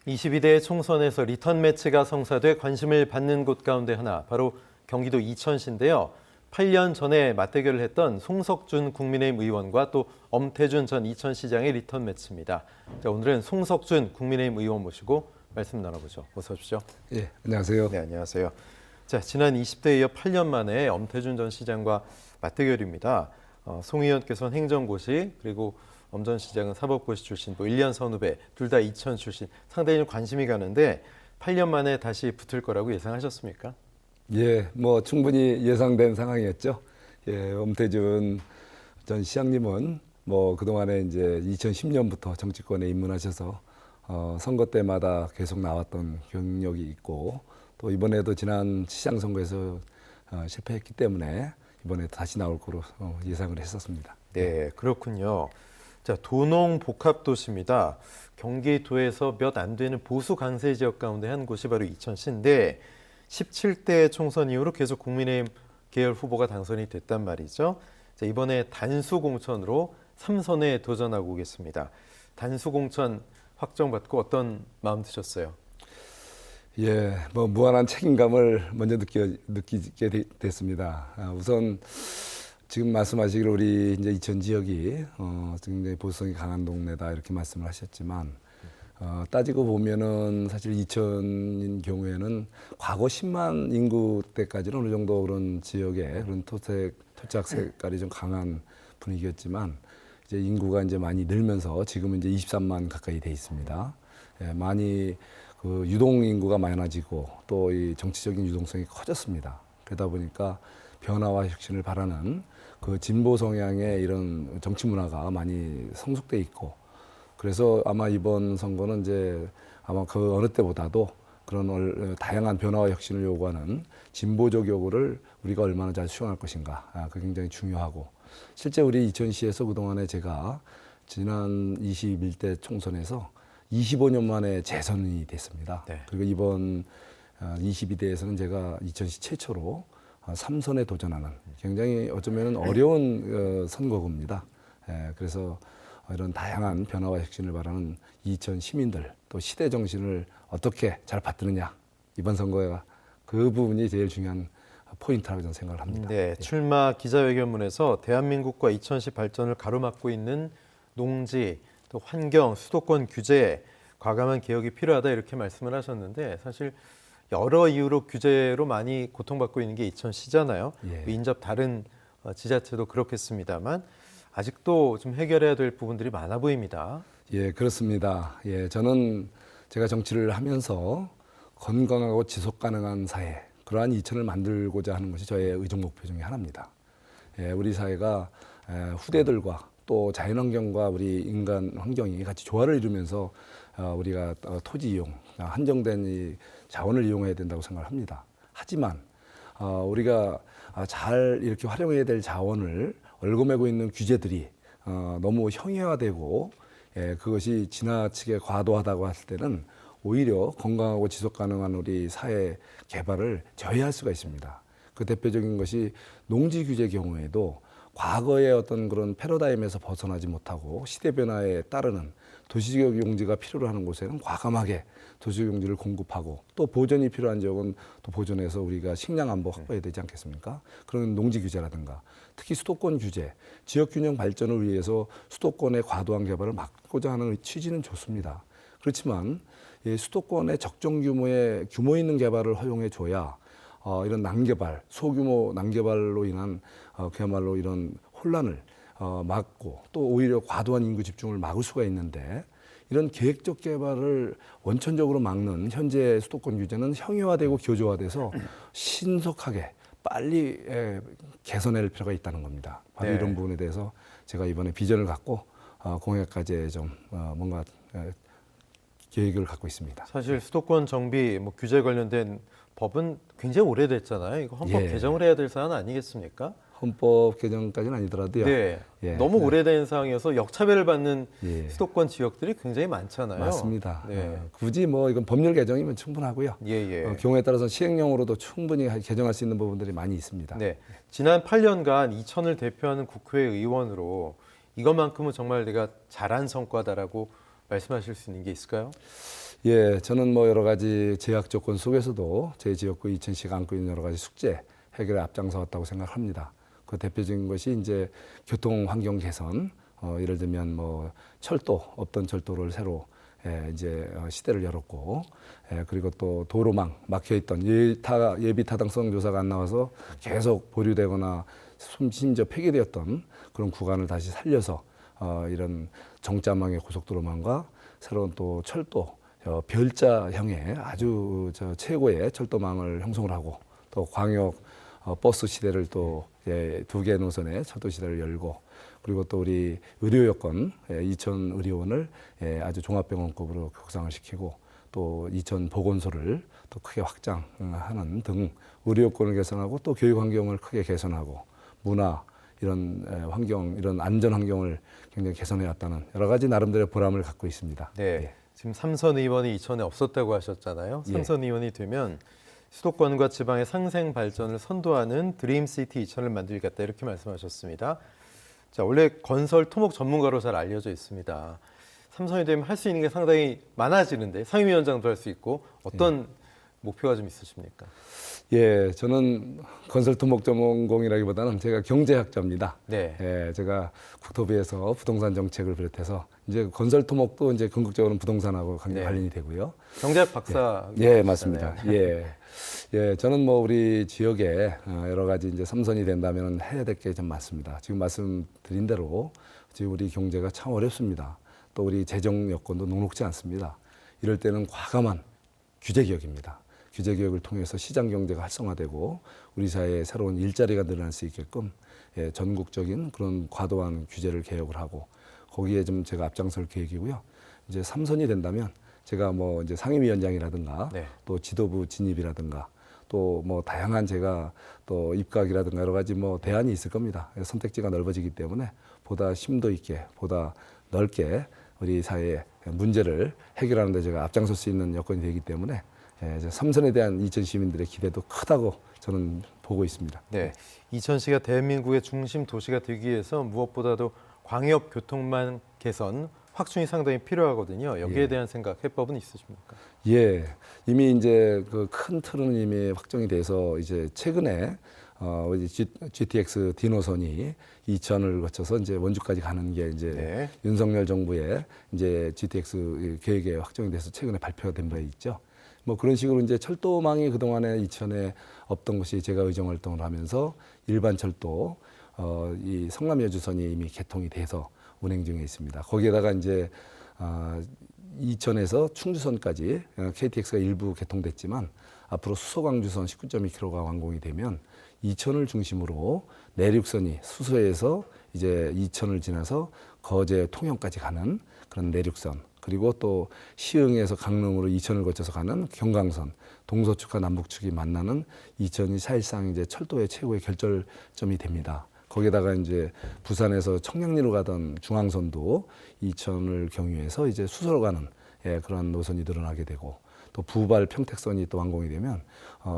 22대 총선에서 리턴 매치가 성사돼 관심을 받는 곳 가운데 하나, 바로 경기도 이천시인데요. 8년 전에 맞대결을 했던 송석준 국민의힘 의원과 또 엄태준 전 이천시장의 리턴 매치입니다. 자, 오늘은 송석준 국민의힘 의원 모시고 말씀 나눠보죠. 어서 오십시오. 예, 안녕하세요. 네, 안녕하세요. 자, 지난 20대에 이어 8년 만에 엄태준 전 시장과 맞대결입니다. 송 의원께서는 행정고시, 그리고 엄 전 시장은 사법고시 출신, 또 1년 선후배, 둘 다 이천 출신, 상당히 좀 관심이 가는데 8년 만에 다시 붙을 거라고 예상하셨습니까? 예, 뭐 충분히 예상된 상황이었죠. 예, 엄태준 전 시장님은 뭐 그동안에 이제 2010년부터 정치권에 입문하셔서 선거 때마다 계속 나왔던 경력이 있고, 또 이번에도 지난 시장 선거에서 실패했기 때문에 이번에 다시 나올 거로 예상을 했었습니다. 네, 그렇군요. 자, 도농 복합도시입니다. 경기도에서 몇 안 되는 보수 강세 지역 가운데 한 곳이 바로 이천시인데 17대 총선 이후로 계속 국민의힘 계열 후보가 당선이 됐단 말이죠. 자, 이번에 단수 공천으로 3선에 도전하고 오겠습니다. 단수 공천 확정받고 어떤 마음 드셨어요? 예, 뭐 무한한 책임감을 먼저 느끼게 됐습니다. 우선 지금 말씀하시기로 우리 이제 이천 지역이 굉장히 보수성이 강한 동네다 이렇게 말씀을 하셨지만, 따지고 보면은 사실 이천인 경우에는 과거 10만 인구 때까지는 어느 정도 그런 지역에 그런 토착 색깔이 좀 강한 분위기였지만, 이제 인구가 이제 많이 늘면서 지금은 이제 23만 가까이 돼 있습니다. 예, 많이 그 유동 인구가 많아지고 또 이 정치적인 유동성이 커졌습니다. 그러다 보니까 변화와 혁신을 바라는 그 진보 성향의 이런 정치 문화가 많이 성숙돼 있고, 그래서 아마 이번 선거는 이제 아마 그 어느 때보다도 그런 다양한 변화와 혁신을 요구하는 진보적 요구를 우리가 얼마나 잘 수용할 것인가, 그게 굉장히 중요하고, 실제 우리 이천시에서 그동안에 제가 지난 21대 총선에서 25년 만에 재선이 됐습니다. 네. 그리고 이번 22대에서는 제가 이천시 최초로 3선에 도전하는 굉장히 어쩌면 어려운 선거구입니다. 예, 그래서 이런 다양한 변화와 혁신을 바라는 이천 시민들, 또 시대 정신을 어떻게 잘 받드느냐, 이번 선거가 그 부분이 제일 중요한 포인트라고 저는 생각을 합니다. 네, 출마 기자회견문에서 대한민국과 이천시 발전을 가로막고 있는 농지, 또 환경, 수도권 규제, 과감한 개혁이 필요하다 이렇게 말씀을 하셨는데, 사실 여러 이유로 규제로 많이 고통받고 있는 게 이천시잖아요. 예. 인접 다른 지자체도 그렇겠습니다만 아직도 좀 해결해야 될 부분들이 많아 보입니다. 예, 그렇습니다. 예, 저는 제가 정치를 하면서 건강하고 지속 가능한 사회, 그러한 이천을 만들고자 하는 것이 저의 의정 목표 중에 하나입니다. 예, 우리 사회가 후대들과 또 자연환경과 우리 인간 환경이 같이 조화를 이루면서 우리가 토지 이용, 한정된 이 자원을 이용해야 된다고 생각을 합니다. 하지만 우리가 잘 이렇게 활용해야 될 자원을 얽어매고 있는 규제들이 너무 형해화되고, 그것이 지나치게 과도하다고 했을 때는 오히려 건강하고 지속 가능한 우리 사회 개발을 저해할 수가 있습니다. 그 대표적인 것이 농지 규제 경우에도 과거의 어떤 그런 패러다임에서 벗어나지 못하고 시대 변화에 따르는 도시적 용지가 필요로 하는 곳에는 과감하게 도시적 용지를 공급하고, 또 보존이 필요한 지역은 또 보존해서 우리가 식량 안보 확보해야 되지 않겠습니까? 그런 농지 규제라든가, 특히 수도권 규제, 지역 균형 발전을 위해서 수도권의 과도한 개발을 막고자 하는 취지는 좋습니다. 그렇지만 이 수도권의 적정 규모의 규모 있는 개발을 허용해 줘야 이런 난개발, 소규모 난개발로 인한 그야말로 이런 혼란을 막고, 또 오히려 과도한 인구 집중을 막을 수가 있는데, 이런 계획적 개발을 원천적으로 막는 현재 수도권 규제는 형해화되고 교조화돼서 신속하게 빨리 개선할 필요가 있다는 겁니다. 바로 네. 이런 부분에 대해서 제가 이번에 비전을 갖고 공약까지 좀 뭔가 계획을 갖고 있습니다. 사실 수도권 정비, 규제 관련된 법은 굉장히 오래됐잖아요. 이거 헌법 예. 개정을 해야 될 사안 아니겠습니까? 헌법 개정까지는 아니더라도요. 네, 예. 너무 오래된 상황이어서 역차별을 받는 예. 수도권 지역들이 굉장히 많잖아요. 맞습니다. 네. 굳이 뭐 이건 법률 개정이면 충분하고요. 예. 경우에 따라서 시행령으로도 충분히 개정할 수 있는 부분들이 많이 있습니다. 네, 지난 8년간 이천을 대표하는 국회의원으로 이것만큼은 정말 내가 잘한 성과다라고 말씀하실 수 있는 게 있을까요? 예, 저는 뭐 여러 가지 제약 조건 속에서도 제 지역구 이천시가 안고 있는 여러 가지 숙제 해결에 앞장서 왔다고 생각합니다. 그 대표적인 것이 이제 교통 환경 개선, 예를 들면 뭐 철도, 없던 철도를 새로 이제 시대를 열었고, 그리고 또 도로망 막혀있던 예비 타당성 조사가 안 나와서 계속 보류되거나 심지어 폐기되었던 그런 구간을 다시 살려서 이런 정자망의 고속도로망과 새로운 또 철도, 별자형의 아주 최고의 철도망을 형성을 하고, 또 광역 버스 시대를 또 2개 노선의 철도 시대를 열고, 그리고 또 우리 의료 여건 이천 의료원을 아주 종합병원급으로 격상을 시키고, 또 이천 보건소를 또 크게 확장하는 등 의료 여건을 개선하고, 또 교육 환경을 크게 개선하고, 문화 이런 환경, 이런 안전 환경을 굉장히 개선해 왔다는 여러 가지 나름대로의 보람을 갖고 있습니다. 네. 예. 지금 삼선 의원이 이천에 없었다고 하셨잖아요. 예. 삼선 의원이 되면 수도권과 지방의 상생 발전을 선도하는 드림시티 이천을 만들겠다 이렇게 말씀하셨습니다. 자, 원래 건설 토목 전문가로 잘 알려져 있습니다. 삼선이 되면 할 수 있는 게 상당히 많아지는데 상임위원장도 할 수 있고 어떤 목표가 좀 있으십니까? 예, 저는 건설 토목 전문공이라기보다는 제가 경제학자입니다. 네. 예, 제가 국토부에서 부동산 정책을 비롯해서 이제 건설 토목도 이제 궁극적으로는 부동산하고 네. 관련이 되고요. 경제학 박사. 예, 맞습니다. 예. 예, 저는 뭐 우리 지역에 여러 가지 이제 삼선이 된다면 해야 될 게 좀 많습니다. 지금 말씀드린 대로 지금 우리 경제가 참 어렵습니다. 또 우리 재정 여건도 녹록지 않습니다. 이럴 때는 과감한 규제 개혁입니다. 규제 개혁을 통해서 시장 경제가 활성화되고 우리 사회에 새로운 일자리가 늘어날 수 있게끔 전국적인 그런 과도한 규제를 개혁을 하고 거기에 좀 제가 앞장설 계획이고요. 이제 삼선이 된다면 제가 뭐 이제 상임위원장이라든가 네. 또 지도부 진입이라든가 또 뭐 다양한 제가 또 입각이라든가 여러 가지 뭐 대안이 있을 겁니다. 선택지가 넓어지기 때문에 보다 심도 있게 보다 넓게 우리 사회의 문제를 해결하는 데 제가 앞장설 수 있는 여건이 되기 때문에 이제 삼선에 대한 이천 시민들의 기대도 크다고 저는 보고 있습니다. 네. 이천시가 대한민국의 중심 도시가 되기 위해서 무엇보다도 광역 교통망 개선 확충이 상당히 필요하거든요. 여기에 예. 대한 생각, 해법은 있으십니까? 예, 이미 이제 그 큰 틀은 이미 확정이 돼서 이제 최근에 GTX D 노선이 이천을 거쳐서 이제 원주까지 가는 게 이제 네. 윤석열 정부의 이제 GTX 계획에 확정이 돼서 최근에 발표된 바 있죠. 뭐 그런 식으로 이제 철도망이 그동안에 이천에 없던 것이 제가 의정 활동을 하면서 일반 철도 이 성남여주선이 이미 개통이 돼서 운행 중에 있습니다. 거기에다가 이제 이천에서 충주선까지 KTX가 일부 개통됐지만 앞으로 수서광주선 19.2km가 완공이 되면 이천을 중심으로 내륙선이 수서에서 이제 이천을 지나서 거제 통영까지 가는 그런 내륙선, 그리고 또 시흥에서 강릉으로 이천을 거쳐서 가는 경강선, 동서축과 남북축이 만나는 이천이 사실상 이제 철도의 최고의 결절점이 됩니다. 거기에다가 이제 부산에서 청량리로 가던 중앙선도 이천을 경유해서 이제 수서로 가는 그런 노선이 늘어나게 되고, 또 부발 평택선이 또 완공이 되면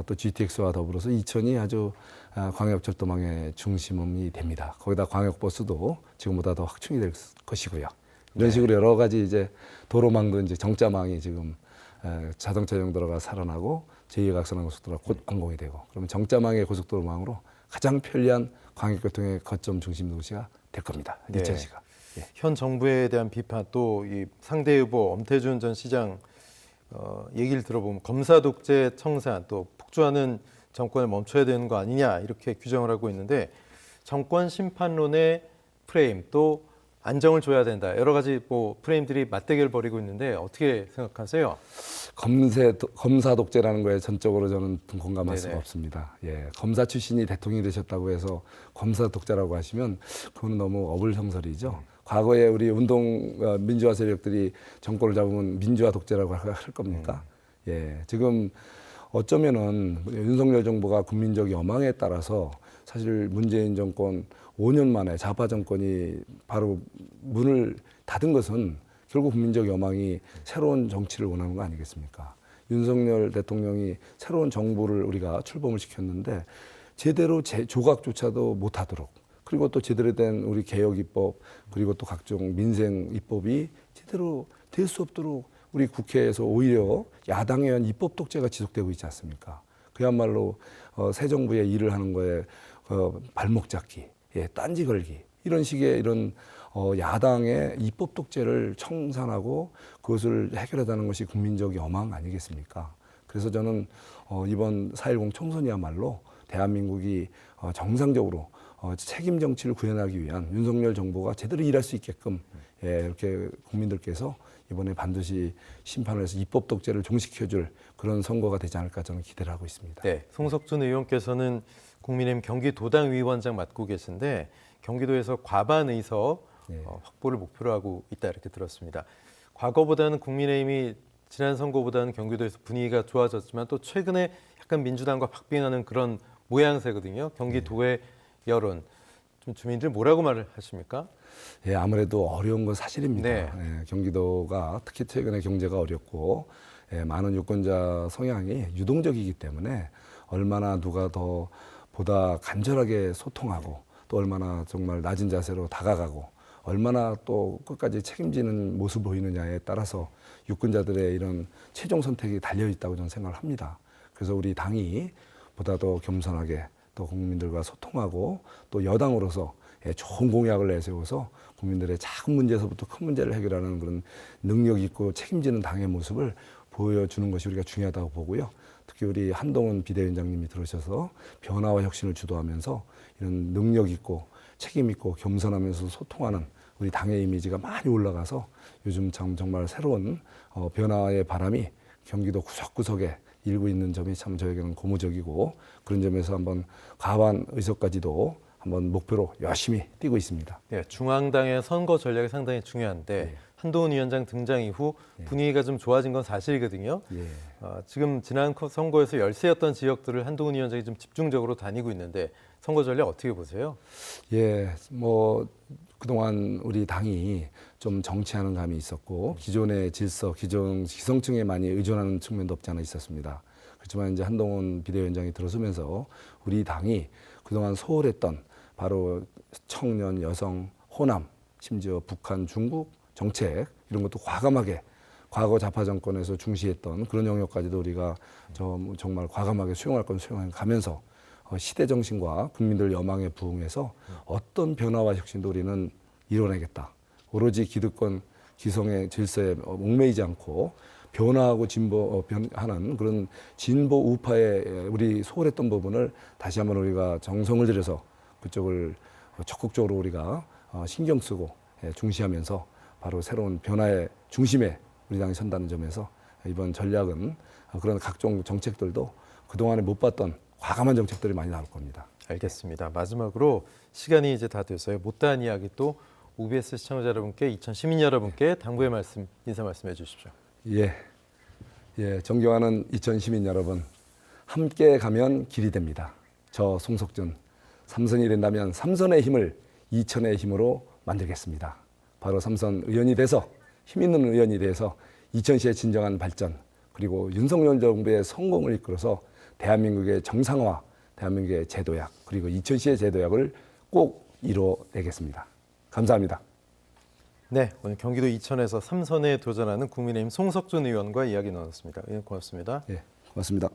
또 GTX와 더불어서 이천이 아주 광역철도망의 중심이 됩니다. 거기다 광역버스도 지금보다 더 확충이 될 것이고요. 이런 식으로 여러 가지 이제 도로망도 이제 정자망이 지금 자동차 용도로가 살아나고 제2각선항 고속도로가 곧 완공이 되고, 그러면 정자망의 고속도로망으로 가장 편리한 광역교통의 거점 중심 도시가 될 겁니다. 네. 이천시가. 예. 현 정부에 대한 비판, 또 이 상대 후보 엄태준 전 시장 얘기를 들어보면 검사 독재 청산, 또 폭주하는 정권을 멈춰야 되는 거 아니냐 이렇게 규정을 하고 있는데, 정권 심판론의 프레임, 또 안정을 줘야 된다, 여러 가지 뭐 프레임들이 맞대결 벌이고 있는데 어떻게 생각하세요? 검사 독재라는 거에 전적으로 저는 공감할 수가 네네. 없습니다. 예, 검사 출신이 대통령이 되셨다고 해서 검사 독재라고 하시면 그건 너무 어불성설이죠. 과거에 우리 운동 민주화 세력들이 정권을 잡으면 민주화 독재라고 할 겁니까? 예, 지금 어쩌면은 윤석열 정부가 국민적 여망에 따라서 사실 문재인 정권 5년 만에 좌파 정권이 바로 문을 닫은 것은 결국 국민적 여망이 새로운 정치를 원하는 거 아니겠습니까? 윤석열 대통령이 새로운 정부를 우리가 출범을 시켰는데 제대로 조각조차도 못하도록, 그리고 또 제대로 된 우리 개혁 입법, 그리고 또 각종 민생 입법이 제대로 될 수 없도록 우리 국회에서 오히려 야당에 의한 입법 독재가 지속되고 있지 않습니까? 그야말로 새 정부의 일을 하는 거에 발목 잡기, 예, 딴지 걸기 이런 식의 이런 야당의 입법 독재를 청산하고 그것을 해결하자는 것이 국민적 여망 아니겠습니까? 그래서 저는 이번 4.10 총선이야말로 대한민국이 정상적으로 책임 정치를 구현하기 위한 윤석열 정부가 제대로 일할 수 있게끔 예, 이렇게 국민들께서 이번에 반드시 심판을 해서 입법 독재를 종식해줄 그런 선거가 되지 않을까 저는 기대를 하고 있습니다. 네, 송석준 의원께서는 국민의힘 경기도당 위원장 맡고 계신데 경기도에서 과반 의석 확보를 목표로 하고 있다 이렇게 들었습니다. 과거보다는 국민의힘이 지난 선거보다는 경기도에서 분위기가 좋아졌지만 또 최근에 약간 민주당과 박빙하는 그런 모양새거든요. 경기도의 여론. 좀 주민들 뭐라고 말을 하십니까? 예, 아무래도 어려운 건 사실입니다. 네. 예, 경기도가 특히 최근에 경제가 어렵고 예, 많은 유권자 성향이 유동적이기 때문에 얼마나 누가 더 보다 간절하게 소통하고 또 얼마나 정말 낮은 자세로 다가가고 얼마나 또 끝까지 책임지는 모습을 보이느냐에 따라서 유권자들의 이런 최종 선택이 달려 있다고 저는 생각을 합니다. 그래서 우리 당이 보다 더 겸손하게 또 국민들과 소통하고 또 여당으로서 좋은 공약을 내세워서 국민들의 작은 문제에서부터 큰 문제를 해결하는 그런 능력 있고 책임지는 당의 모습을 보여주는 것이 우리가 중요하다고 보고요. 특히 우리 한동훈 비대위원장님이 들어오셔서 변화와 혁신을 주도하면서 이런 능력 있고 책임 있고 겸손하면서 소통하는 우리 당의 이미지가 많이 올라가서 요즘 참 정말 새로운 변화의 바람이 경기도 구석구석에 일고 있는 점이 참 저에게는 고무적이고 그런 점에서 한번 과반 의석까지도 한번 목표로 열심히 뛰고 있습니다. 네, 중앙당의 선거 전략이 상당히 중요한데 한동훈 위원장 등장 이후 분위기가 좀 좋아진 건 사실이거든요. 예. 지금 지난 선거에서 열세였던 지역들을 한동훈 위원장이 좀 집중적으로 다니고 있는데 선거 전략 어떻게 보세요? 예, 뭐 그동안 우리 당이 좀 정치하는 감이 있었고 기존의 질서, 기성층에 많이 의존하는 측면도 없지 않아 있었습니다. 그렇지만 이제 한동훈 비대위원장이 들어서면서 우리 당이 그동안 소홀했던 바로 청년, 여성, 호남, 심지어 북한, 중국 정책 이런 것도 과감하게 과거 좌파 정권에서 중시했던 그런 영역까지도 우리가 정말 과감하게 수용할 건 수용해 가면서 시대 정신과 국민들 여망에 부응해서 어떤 변화와 혁신도 우리는 이뤄내겠다. 오로지 기득권 기성의 질서에 목매이지 않고 변화하고 진보하는 그런 진보 우파의 우리 소홀했던 부분을 다시 한번 우리가 정성을 들여서 그쪽을 적극적으로 우리가 신경 쓰고 중시하면서 바로 새로운 변화의 중심에 우리 당이 선다는 점에서 이번 전략은 그런 각종 정책들도 그동안에 못 봤던 과감한 정책들이 많이 나올 겁니다. 알겠습니다. 마지막으로 시간이 이제 다 돼서요. 못다한 이야기 또 OBS 시청자 여러분께, 이천 시민 여러분께 당부의 말씀, 인사 말씀해 주십시오. 예, 존경하는 이천 시민 여러분, 함께 가면 길이 됩니다. 저 송석준, 삼선이 된다면 삼선의 힘을 이천의 힘으로 만들겠습니다. 바로 삼선 의원이 돼서 힘 있는 의원이 돼서 이천시의 진정한 발전 그리고 윤석열 정부의 성공을 이끌어서 대한민국의 정상화, 대한민국의 제도약 그리고 이천시의 제도약을 꼭 이뤄내겠습니다. 감사합니다. 네, 오늘 경기도 이천에서 삼선에 도전하는 국민의힘 송석준 의원과 이야기 나눴습니다. 의원 고맙습니다. 예, 고맙습니다.